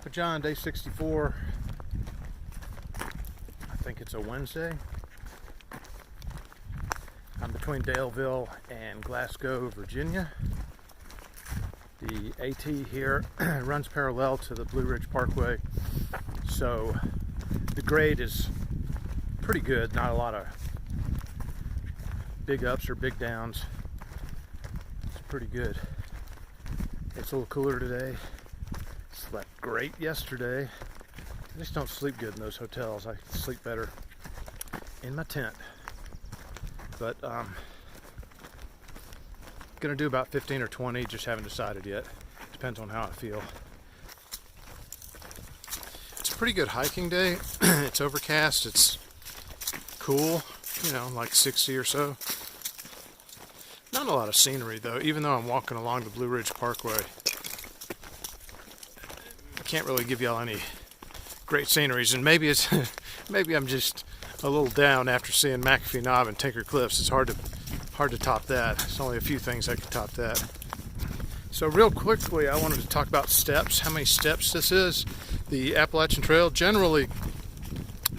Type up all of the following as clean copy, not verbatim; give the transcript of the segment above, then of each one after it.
Papa John, day 64. I think it's a Wednesday. I'm between Daleville and Glasgow, Virginia. The AT here runs parallel to the Blue Ridge Parkway, so the grade is pretty good. Not a lot of big ups or big downs. It's pretty good. It's a little cooler today. Slept great yesterday. I just don't sleep good in those hotels. I sleep better in my tent. But gonna do about 15 or 20, just haven't decided yet. Depends on how I feel. It's a pretty good hiking day. It's overcast, it's cool, you know, like 60 or so. Not a lot of scenery though, even though I'm walking along the Blue Ridge Parkway. I can't really give y'all any great sceneries, and maybe it's maybe I'm just a little down after seeing McAfee Knob and Tinker Cliffs. It's hard to top that. There's only a few things that could top that. So real quickly, I wanted to talk about steps, how many steps this is. The Appalachian Trail, generally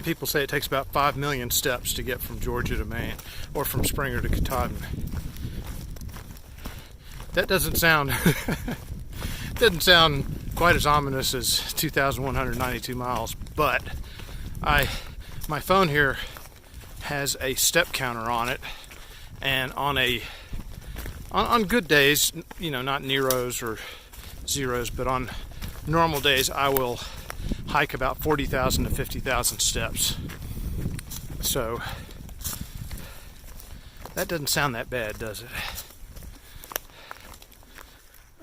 people say it takes about 5 million steps to get from Georgia to Maine, or from Springer to Katahdin. That doesn't sound quite as ominous as 2,192 miles, but my phone here has a step counter on it, and on good days, you know, not Neros or zeros, but on normal days, I will hike about 40,000 to 50,000 steps. So that doesn't sound that bad, does it?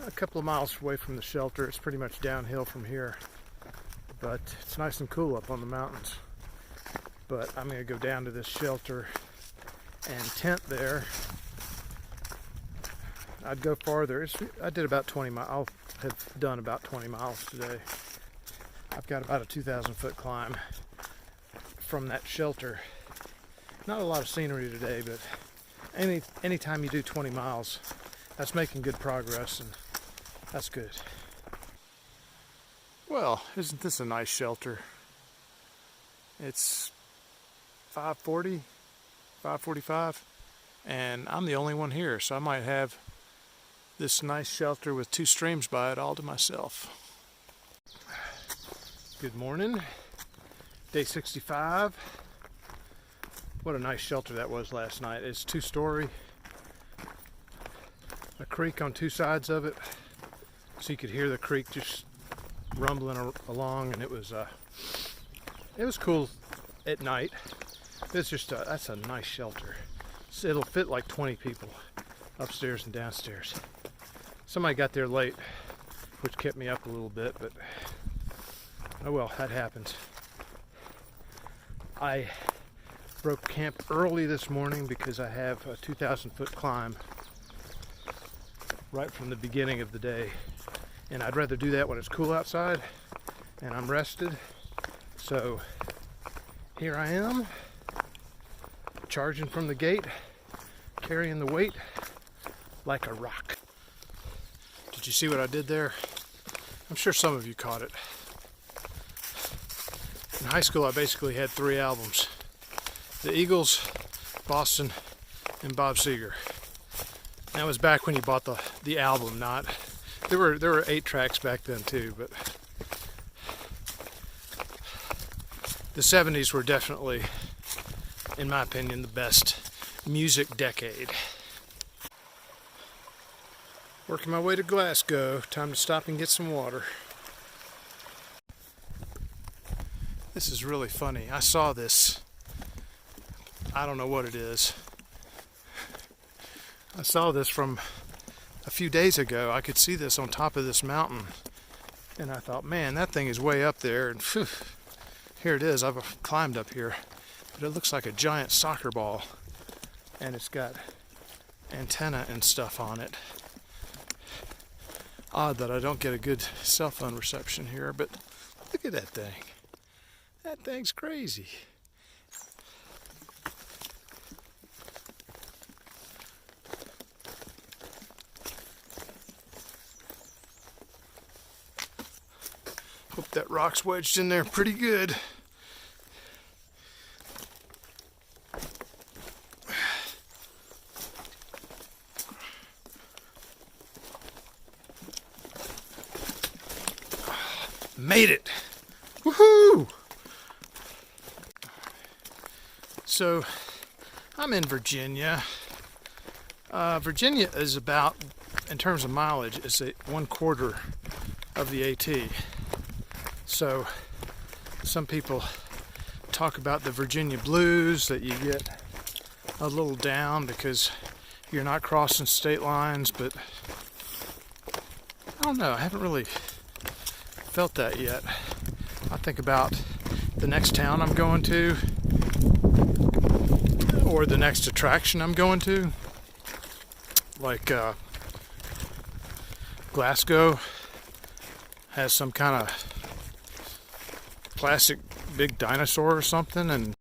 A couple of miles away from the shelter. It's pretty much downhill from here, but it's nice and cool up on the mountains. But I'm going to go down to this shelter and tent there. I'd go farther. I did about 20 miles. I'll have done about 20 miles today. I've got about a 2,000 foot climb from that shelter. Not a lot of scenery today, but anytime you do 20 miles, that's making good progress, and that's good. Well, isn't this a nice shelter? It's 5:40, 5:45, and I'm the only one here, so I might have this nice shelter with 2 streams by it all to myself. Good morning, day 65. What a nice shelter that was last night. It's 2-story, a creek on 2 sides of it, so you could hear the creek just rumbling along, and it was cool at night. It's just that's a nice shelter. So it'll fit like 20 people upstairs and downstairs. Somebody got there late, which kept me up a little bit, but oh well, that happens. I broke camp early this morning because I have a 2,000 foot climb right from the beginning of the day, and I'd rather do that when it's cool outside and I'm rested. So here I am, charging from the gate, carrying the weight like a rock. Did you see what I did there? I'm sure some of you caught it. In high school, I basically had 3 albums: the Eagles, Boston, and Bob Seger. That was back when you bought the album, not... There were 8 tracks back then too, but the 70s were definitely, in my opinion, the best music decade. Working my way to Glasgow. Time to stop and get some water. This is really funny. I saw this. I don't know what it is. I saw this from a few days ago. I could see this on top of this mountain, and I thought, man, that thing is way up there, and phew, here it is. I've climbed up here, but it looks like a giant soccer ball, and it's got antenna and stuff on it. Odd that I don't get a good cell phone reception here, but look at that thing. That thing's crazy. Hope that rock's wedged in there pretty good. Made it! Woohoo! So, I'm in Virginia. Virginia is about, in terms of mileage, is 1/4 of the AT. So, some people talk about the Virginia blues, that you get a little down because you're not crossing state lines, but I don't know, I haven't really felt that yet. I think about the next town I'm going to, or the next attraction I'm going to, like Glasgow has some kind of plastic big dinosaur or something, and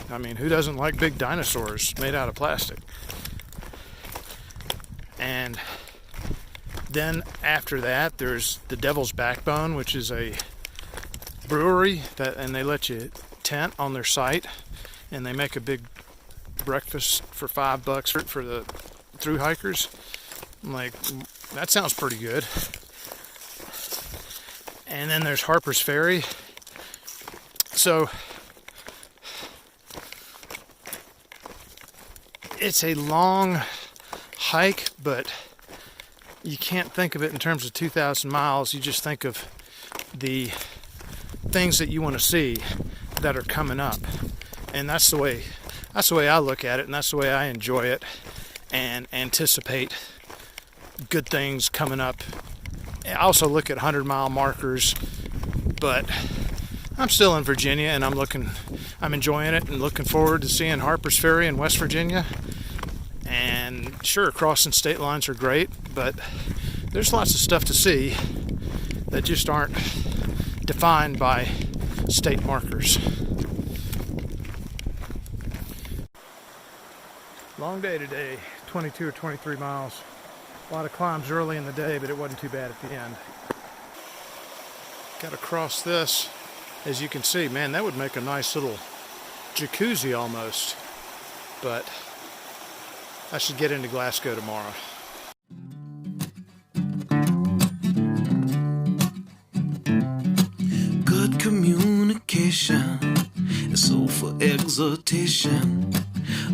I mean, who doesn't like big dinosaurs made out of plastic? And then after that, there's the Devil's Backbone, which is a brewery and they let you tent on their site, and they make a big breakfast for $5 for the thru hikers. I'm like, that sounds pretty good. And then there's Harper's Ferry. So it's a long hike, but you can't think of it in terms of 2,000 miles. You just think of the things that you want to see that are coming up. And that's the way I look at it, and that's the way I enjoy it and anticipate good things coming up. I also look at 100-mile markers, but I'm still in Virginia, and I'm enjoying it and looking forward to seeing Harper's Ferry in West Virginia. And sure, crossing state lines are great, but there's lots of stuff to see that just aren't defined by state markers. Long day today, 22 or 23 miles. A lot of climbs early in the day, but it wasn't too bad at the end. Got to cross this. As you can see, man, that would make a nice little jacuzzi almost. But I should get into Glasgow tomorrow. Good communication is so for exhortation.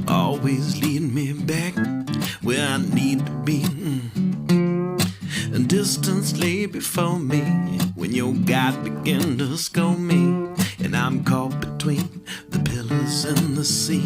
Always lead me back where I need to be. A distance lay before me when your God began to scold me, and I'm caught between the pillars and the sea.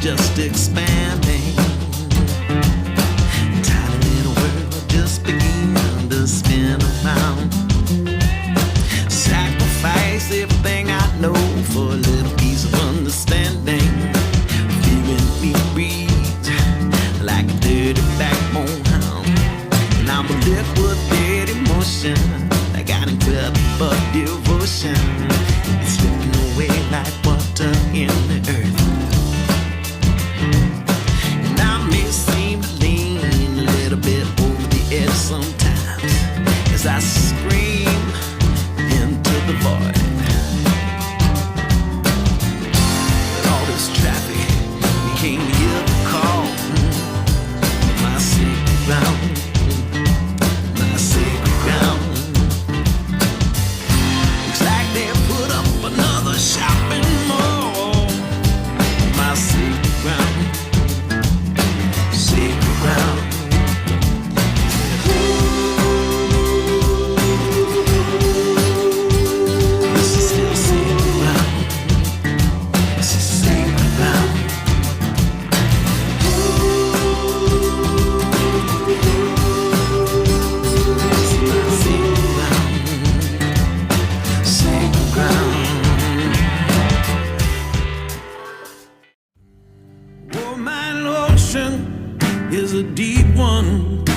Just expanding, tiny little world just beginning to spin around. Sacrifice everything I know for a little piece of understanding. Feeling me breathe like a dirty backbone hound, and I'm a liquid dead emotion. I got incredible devotion. It's slipping away like water in the earth. Sometimes as I scream into the void, with all this traffic, you can't hear the call. My sacred ground, my sacred ground. ocean is a deep one.